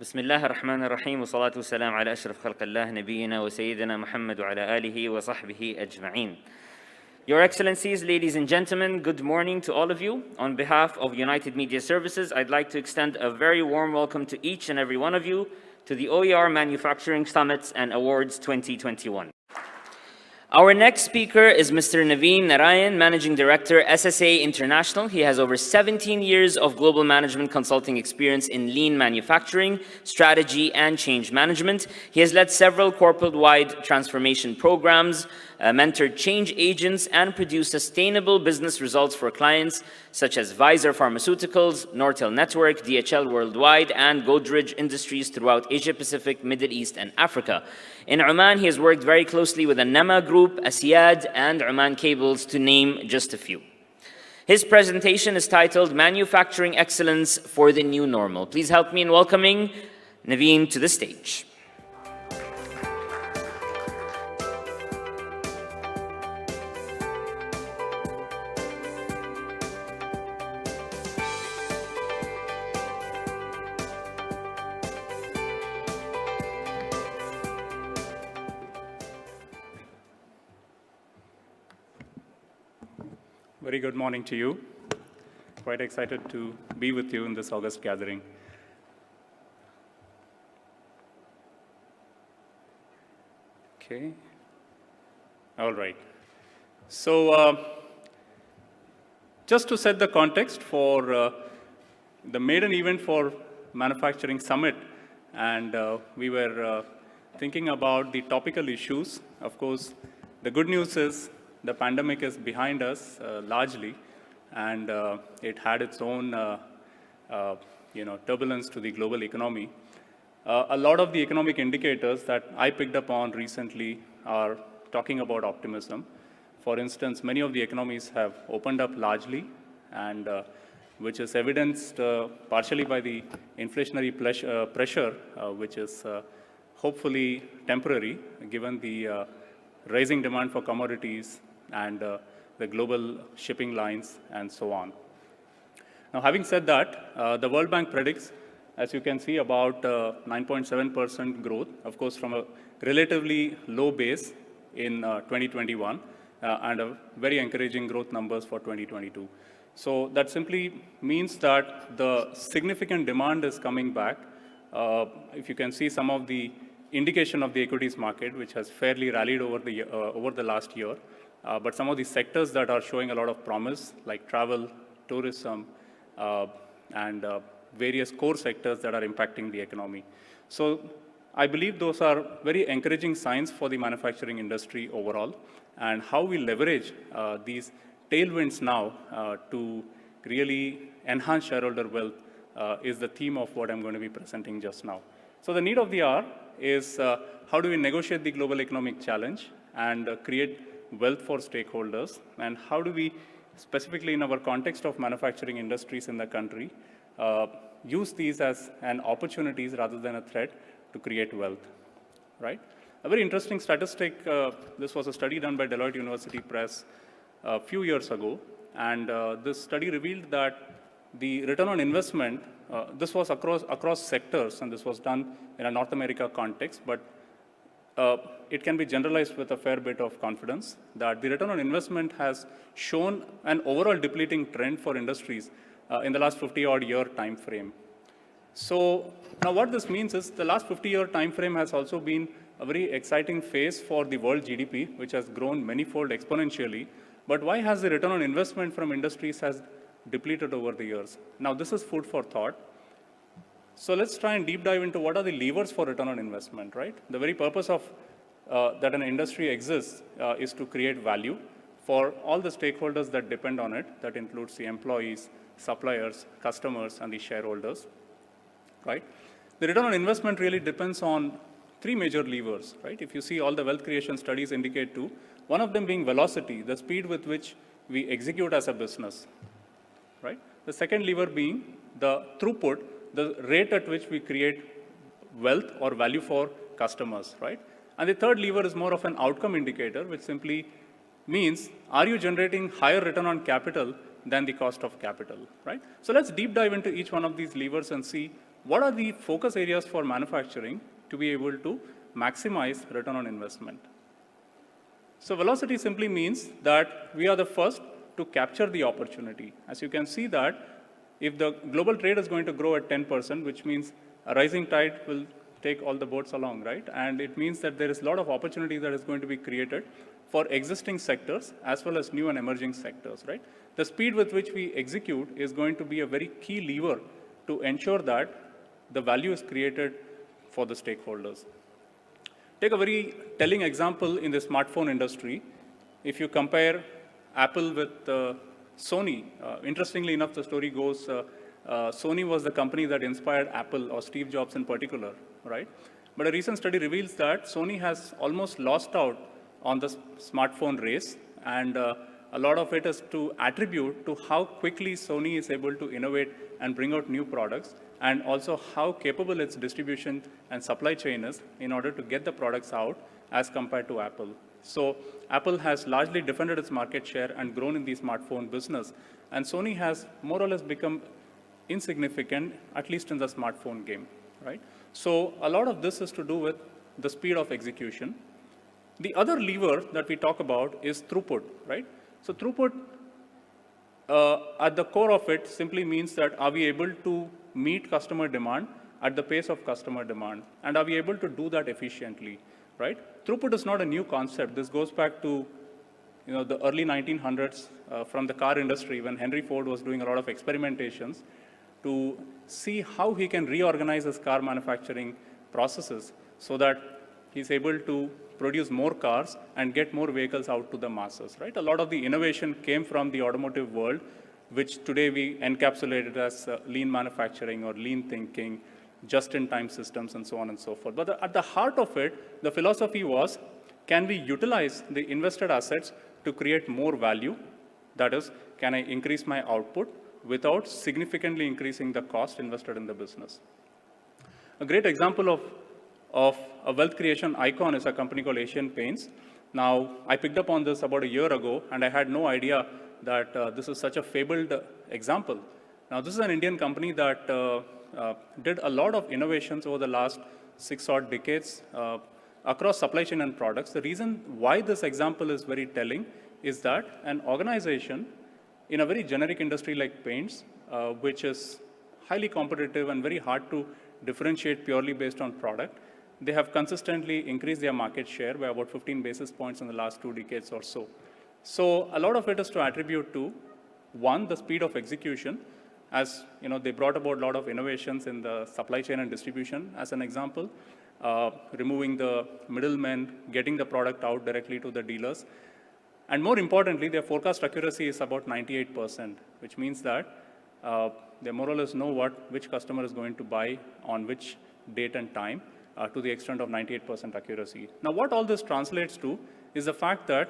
بسم الله الرحمن الرحيم والصلاة والسلام على أشرف خلق الله نبينا وسيدنا محمد وعلى آله وصحبه أجمعين. Your Excellencies, ladies and gentlemen, good morning to all of you. On behalf of United Media Services, I'd like to extend a very warm welcome to each and every one of you to the OER Manufacturing Summits and Awards 2021. Our next speaker is Mr. Naveen Narayan, Managing Director, SSA International. He has over 17 years of global management consulting experience in lean manufacturing, strategy, and change management. He has led several corporate-wide transformation programs, mentored change agents, and produced sustainable business results for clients such as Pfizer Pharmaceuticals, Nortel Network, DHL Worldwide, and Godrej Industries throughout Asia Pacific, Middle East, and Africa. In Oman, he has worked very closely with the Nema Group, Asiyad, and Oman Cables, to name just a few. His presentation is titled Manufacturing Excellence for the New Normal. Please help me in welcoming Naveen to the stage. Very good morning to you. Quite excited to be with you in this August gathering. Okay. All right. So just to set the context for the maiden event for Manufacturing Summit, and we were thinking about the topical issues. Of course, the good news is the pandemic is behind us largely, and it had its own turbulence to the global economy. A lot of the economic indicators that I picked up on recently are talking about optimism. For instance, many of the economies have opened up largely, and which is evidenced partially by the inflationary pressure, which is hopefully temporary, given the rising demand for commodities and the global shipping lines and so on. Now, having said that, the World Bank predicts, as you can see, about 9.7% growth, of course, from a relatively low base in 2021, and a very encouraging growth numbers for 2022. So that simply means that the significant demand is coming back. If you can see some of the indication of the equities market, which has fairly rallied over the last year, but some of the sectors that are showing a lot of promise, like travel, tourism, and various core sectors that are impacting the economy. So I believe those are very encouraging signs for the manufacturing industry overall, and how we leverage these tailwinds now to really enhance shareholder wealth is the theme of what I'm going to be presenting just now. So the need of the hour is how do we negotiate the global economic challenge and create wealth for stakeholders, and how do we, specifically in our context of manufacturing industries in the country, use these as an opportunities rather than a threat to create wealth, right? A very interesting statistic, this was a study done by Deloitte University Press a few years ago, and this study revealed that the return on investment, this was across sectors, and this was done in a North America context, but it can be generalized with a fair bit of confidence that the return on investment has shown an overall depleting trend for industries in the last 50-odd year time frame. So now what this means is the last 50-year time frame has also been a very exciting phase for the world GDP, which has grown manyfold exponentially. But why has the return on investment from industries has depleted over the years? Now this is food for thought. So let's try and deep dive into what are the levers for return on investment, right? The very purpose of that an industry exists is to create value for all the stakeholders that depend on it. That includes the employees, suppliers, customers, and the shareholders, right? The return on investment really depends on three major levers, right? If you see, all the wealth creation studies indicate two, one of them being velocity, the speed with which we execute as a business, right? The second lever being the throughput, the rate at which we create wealth or value for customers, right? And the third lever is more of an outcome indicator, which simply means, are you generating higher return on capital than the cost of capital, right? So let's deep dive into each one of these levers and see what are the focus areas for manufacturing to be able to maximize return on investment? So velocity simply means that we are the first to capture the opportunity. As you can see that if the global trade is going to grow at 10%, which means a rising tide will take all the boats along, right? And it means that there is a lot of opportunity that is going to be created for existing sectors as well as new and emerging sectors, right? The speed with which we execute is going to be a very key lever to ensure that the value is created for the stakeholders. Take a very telling example in the smartphone industry. If you compare Apple with Sony, interestingly enough, the story goes, Sony was the company that inspired Apple, or Steve Jobs in particular, right? But a recent study reveals that Sony has almost lost out on the smartphone race, and a lot of it is to attribute to how quickly Sony is able to innovate and bring out new products, and also how capable its distribution and supply chain is in order to get the products out as compared to Apple. So Apple has largely defended its market share and grown in the smartphone business, and Sony has more or less become insignificant, at least in the smartphone game, right? So a lot of this is to do with the speed of execution. The other lever that we talk about is throughput, right? So throughput, at the core of it, simply means that are we able to meet customer demand at the pace of customer demand, and are we able to do that efficiently, right? Throughput is not a new concept. This goes back to the early 1900s from the car industry, when Henry Ford was doing a lot of experimentations to see how he can reorganize his car manufacturing processes so that he's able to produce more cars and get more vehicles out to the masses, right? A lot of the innovation came from the automotive world, which today we encapsulated as lean manufacturing or lean thinking, just-in-time systems, and so on and so forth. But at the heart of it, the philosophy was, can we utilize the invested assets to create more value? That is, can I increase my output without significantly increasing the cost invested in the business? A great example of a wealth creation icon is a company called Asian Paints. Now, I picked up on this about a year ago, and I had no idea that this is such a fabled example. Now, this is an Indian company that did a lot of innovations over the last 6 odd decades across supply chain and products. The reason why this example is very telling is that an organization in a very generic industry like paints, which is highly competitive and very hard to differentiate purely based on product, they have consistently increased their market share by about 15 basis points in the last 2 decades or so. So a lot of it is to attribute to, one, the speed of execution. As they brought about a lot of innovations in the supply chain and distribution, as an example, removing the middlemen, getting the product out directly to the dealers. And more importantly, their forecast accuracy is about 98%, which means that they more or less know which customer is going to buy on which date and time to the extent of 98% accuracy. Now, what all this translates to is the fact that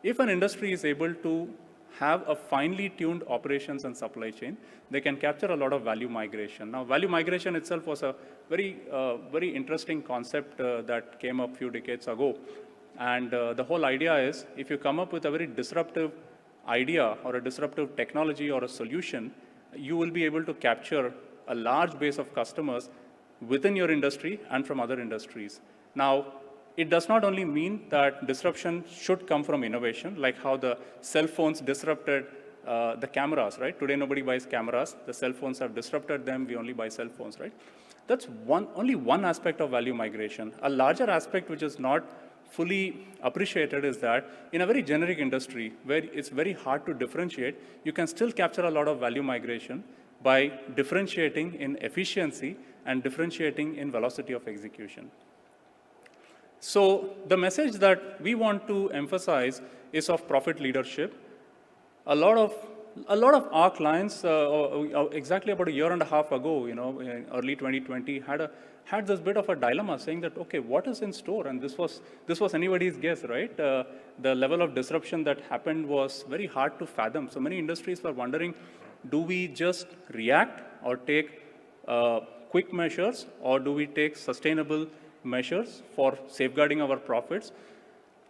if an industry is able to have a finely tuned operations and supply chain, they can capture a lot of value migration. Now, value migration itself was a very interesting concept that came up a few decades ago. And the whole idea is, if you come up with a very disruptive idea or a disruptive technology or a solution, you will be able to capture a large base of customers within your industry and from other industries. Now, it does not only mean that disruption should come from innovation, like how the cell phones disrupted the cameras, right? Today, nobody buys cameras. The cell phones have disrupted them. We only buy cell phones, right? That's only one aspect of value migration. A larger aspect, which is not fully appreciated, is that in a very generic industry where it's very hard to differentiate, you can still capture a lot of value migration by differentiating in efficiency and differentiating in velocity of execution. So the message that we want to emphasize is of profit leadership. A lot of our clients, exactly about a year and a half ago, in early 2020, had this bit of a dilemma, saying that, okay, what is in store? And this was anybody's guess, right? The level of disruption that happened was very hard to fathom. So many industries were wondering, do we just react or take quick measures, or do we take sustainable measures for safeguarding our profits?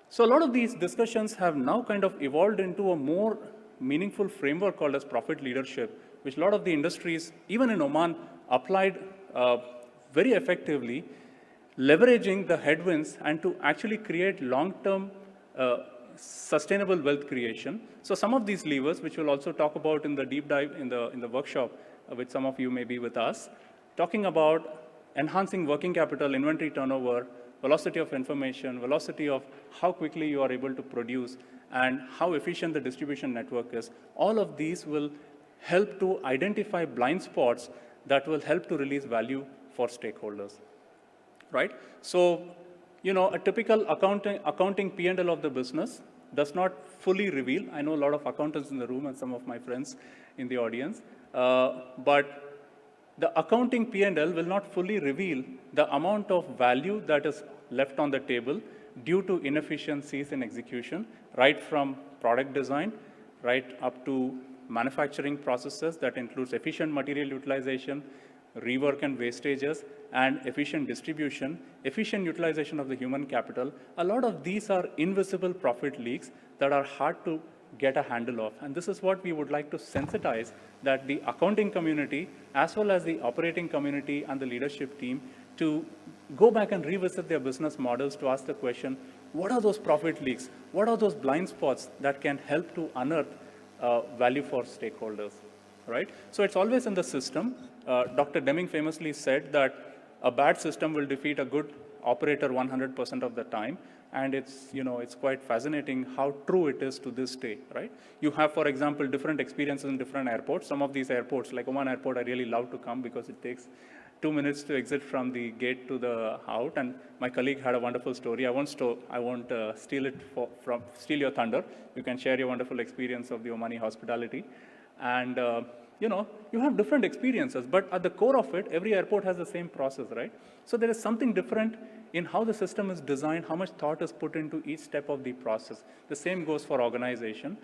So a lot of these discussions have now kind of evolved into a more meaningful framework called as profit leadership, which a lot of the industries, even in Oman, applied very effectively leveraging the headwinds and to actually create long-term sustainable wealth creation. So some of these levers, which we'll also talk about in the deep dive in the workshop, which some of you may be with us, talking about enhancing working capital, inventory turnover, velocity of information, velocity of how quickly you are able to produce, and how efficient the distribution network is. All of these will help to identify blind spots that will help to release value for stakeholders, right? So, you know, a typical accounting P&L of the business does not fully reveal. I know a lot of accountants in the room and some of my friends in the audience, but the accounting P&L will not fully reveal the amount of value that is left on the table due to inefficiencies in execution, right from product design, right up to manufacturing processes that includes efficient material utilization, rework and wastages, and efficient distribution, efficient utilization of the human capital. A lot of these are invisible profit leaks that are hard to get a handle of. And this is what we would like to sensitize, that the accounting community, as well as the operating community and the leadership team, to go back and revisit their business models to ask the question, what are those profit leaks? What are those blind spots that can help to unearth value for stakeholders, right? So it's always in the system. Dr. Deming famously said that a bad system will defeat a good operator 100% of the time. And it's, you know, it's quite fascinating how true it is to this day, right? You have, for example, different experiences in different airports. Some of these airports, like Oman Airport, I really love to come because it takes 2 minutes to exit from the gate to the out. And my colleague had a wonderful story. I won't steal your thunder. You can share your wonderful experience of the Omani hospitality. And you know, you have different experiences, but at the core of it, every airport has the same process, right? So there is something different in how the system is designed, how much thought is put into each step of the process. The same goes for organization.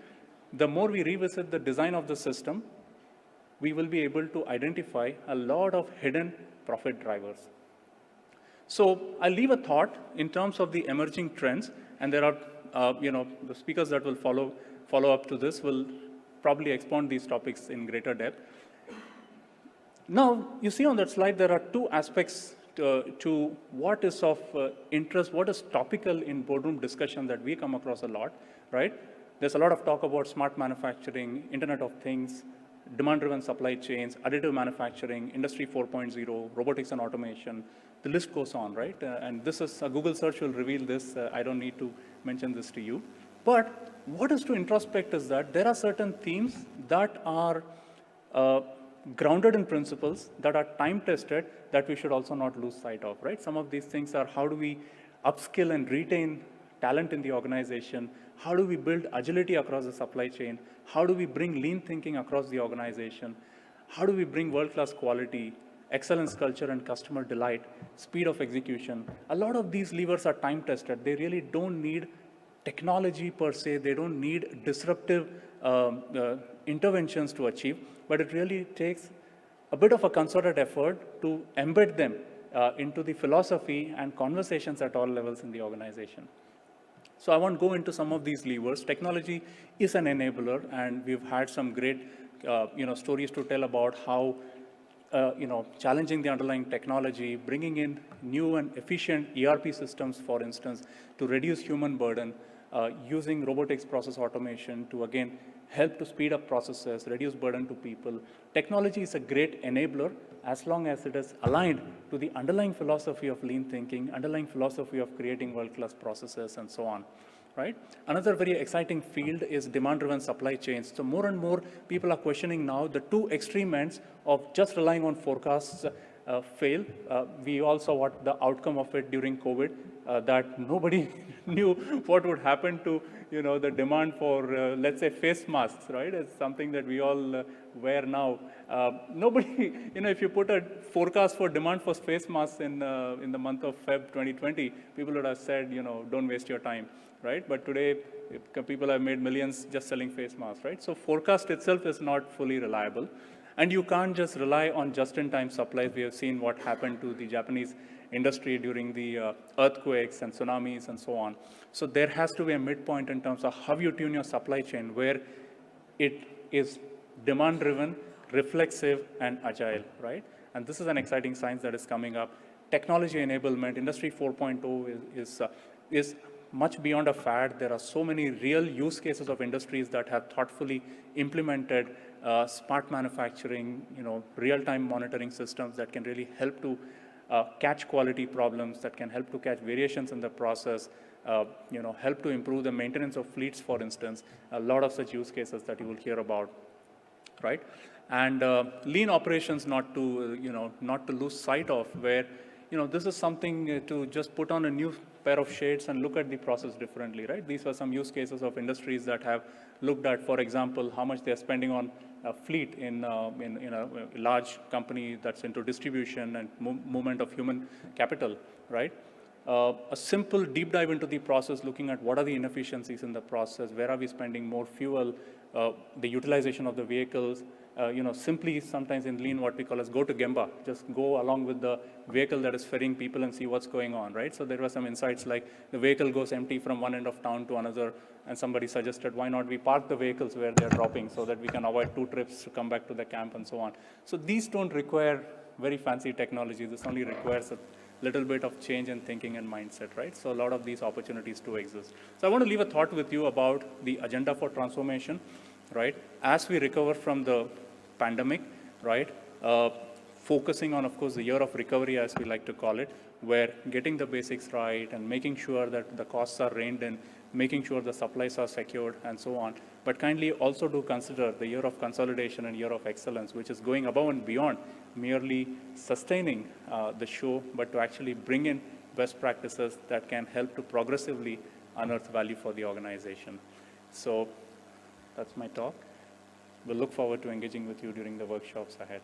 The more we revisit the design of the system, we will be able to identify a lot of hidden profit drivers. So I'll leave a thought in terms of the emerging trends, and there are, you know, the speakers that will follow up to this will probably expound these topics in greater depth. Now, you see on that slide, there are two aspects to what is of interest, what is topical in boardroom discussion that we come across a lot, right? There's a lot of talk about smart manufacturing, Internet of Things, demand-driven supply chains, additive manufacturing, Industry 4.0, robotics and automation. The list goes on, right? And this is, a Google search will reveal this. I don't need to mention this to you. But what is to introspect is that there are certain themes that are grounded in principles, that are time-tested, that we should also not lose sight of, right? Some of these things are, how do we upskill and retain talent in the organization? How do we build agility across the supply chain? How do we bring lean thinking across the organization? How do we bring world-class quality, excellence culture and customer delight, speed of execution? A lot of these levers are time-tested. They really don't need technology per se, they don't need disruptive interventions to achieve, but it really takes a bit of a concerted effort to embed them into the philosophy and conversations at all levels in the organization. So I won't go into some of these levers. Technology is an enabler, and we've had some great stories to tell about how challenging the underlying technology, bringing in new and efficient ERP systems, for instance, to reduce human burden, using robotics process automation to, again, help to speed up processes, reduce burden to people. Technology is a great enabler as long as it is aligned to the underlying philosophy of lean thinking, underlying philosophy of creating world-class processes, and so on, right? Another very exciting field is demand-driven supply chains. So more and more people are questioning now the two extreme ends of just relying on forecasts fail. We all saw what the outcome of it during COVID, that nobody knew what would happen to the demand for, let's say, face masks, right? It's something that we all wear now. Nobody, if you put a forecast for demand for face masks in the month of Feb 2020, people would have said, don't waste your time, right? But today, people have made millions just selling face masks, right? So forecast itself is not fully reliable. And you can't just rely on just-in-time supplies. We have seen what happened to the Japanese industry during the earthquakes and tsunamis and so on. So there has to be a midpoint in terms of how you tune your supply chain, where it is demand-driven, reflexive, and agile, right? And this is an exciting science that is coming up. Technology enablement, Industry 4.0 is much beyond a fad. There are so many real use cases of industries that have thoughtfully implemented smart manufacturing, real-time monitoring systems that can really help to catch quality problems, that can help to catch variations in the process, help to improve the maintenance of fleets, for instance. A lot of such use cases that you will hear about, right? And lean operations, not to lose sight of, where this is something to just put on a new pair of shades and look at the process differently, right? These are some use cases of industries that have looked at, for example, how much they're spending on a fleet in a large company that's into distribution and movement of human capital, right? A simple deep dive into the process, looking at what are the inefficiencies in the process, where are we spending more fuel, the utilization of the vehicles, simply sometimes in lean what we call as go to Gemba, just go along with the vehicle that is ferrying people and see what's going on, right? So there were some insights like the vehicle goes empty from one end of town to another, and somebody suggested why not we park the vehicles where they're dropping so that we can avoid 2 trips to come back to the camp and so on. So these don't require very fancy technology. This only requires a little bit of change in thinking and mindset, right? So a lot of these opportunities do exist. So I want to leave a thought with you about the agenda for transformation, right? As we recover from the pandemic, right? Focusing on, of course, the year of recovery, as we like to call it, where getting the basics right and making sure that the costs are reined in, making sure the supplies are secured and so on. But kindly also do consider the year of consolidation and year of excellence, which is going above and beyond merely sustaining the show, but to actually bring in best practices that can help to progressively unearth value for the organization. So that's my talk. We'll look forward to engaging with you during the workshops ahead.